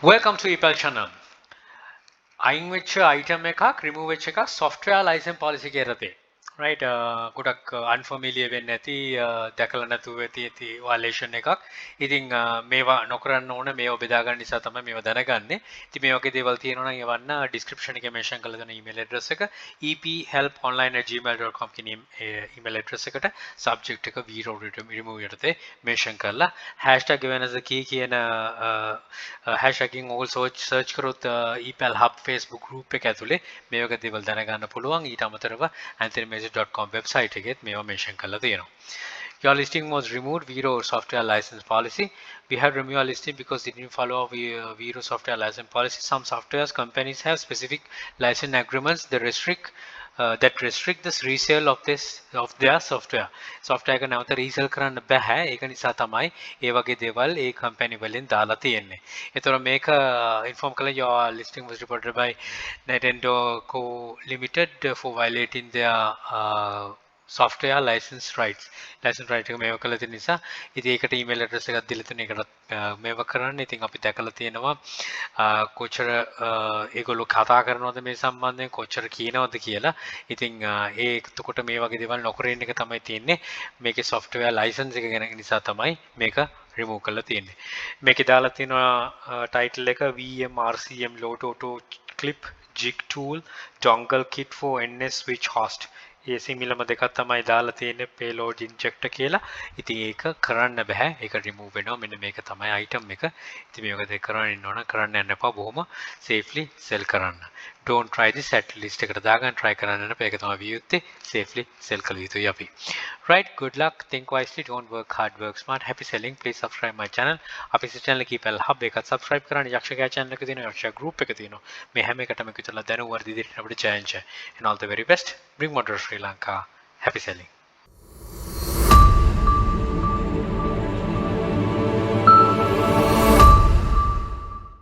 Welcome to email channel. අයින් වෙච්ච item එකක් remove වෙච්ච එකක් software license policy එක යටතේ. right ගොඩක් unfamiliar වෙන්නේ නැති දැකලා නැතුව ඇති violation එකක්. ඉතින් මේවා නොකරන්න ඕන මේවා බෙදා ගන්න නිසා තමයි මේවා දැනගන්නේ. ඉතින් මේ වගේ දේවල් තියෙනවා නම් එවන්න description එකේ mention කරලා දෙන email address එක ephelponline@gmail.com කියන email address එකට subject එක zero remove යටතේ mention කරලා hashtag awareness the key කියන hashtagging also search කරොත් epal hub Facebook group එක ඇතුලේ මේ වගේ දේවල් දැනගන්න පුළුවන්. ඊට අමතරව anthonymessage.com website එකෙත් මේවා mention කරලා තියෙනවා. Your listing was removed Vero software license policy. We have removed our listing because it didn't follow Vero software license policy. Some software companies have specific license agreements that restrict the resale of their software. Software එක නැවත resell කරන්න බෑ. ඒක නිසා තමයි ඒ වගේ දේවල් ඒ company වලින් දාලා තියෙන්නේ. ඒතර මේක inform කළා your listing was reported by Nintendo Co Limited for violating their software license rights එක මේව කළ තියෙන නිසා ඉතින් ඒකට email address එකක් දීලා තියෙන එකට මේව කරන්න. ඉතින් අපි දැකලා තියෙනවා කොච්චර ඒගොල්ලෝ කතා කරනවද මේ සම්බන්ධයෙන් කොච්චර කියනවද කියලා. ඉතින් එතකොට මේ වගේ දේවල් නොකර ඉන්න එක තමයි තියෙන්නේ. මේකේ software license එක ගැන නිසා තමයි මේක remove කරලා තියෙන්නේ. මේකේ දාලා තියෙනවා title එක VMRCM load auto clip jig tool dongle kit for NS switch host. ඒ සිමිලම දෙකක් තමයි දාලා තියෙන්නේ payload injector කියලා. ඉතින් ඒක කරන්න බෑ. ඒක remove වෙනවා. මෙන්න මේක තමයි item එක. ඉතින් මේක දෙක කරන්න ඉන්න ඕන. කරන්න යන්න එපා. බොහොම safely sell කරන්න. Don't try this at list එකට දාගන්න try කරන්න යන්න. මේක තමයි වියුත්තේ safely sell කළ යුතුයි අපි. Right, good luck. Think wisely. Don't work hard, work smart. Happy selling. Please subscribe my channel. අපි channel එකේ PL hub එකත් subscribe කරන්න. යක්ෂකයා channel එක තියෙනවා. යක්ෂයා group එක තියෙනවා. මේ හැම එකටම විතරලා දැනුම් වර්ධි දෙන්න අපිට challenge. And all the very best. Bring Motor Sri Lanka. Happy selling.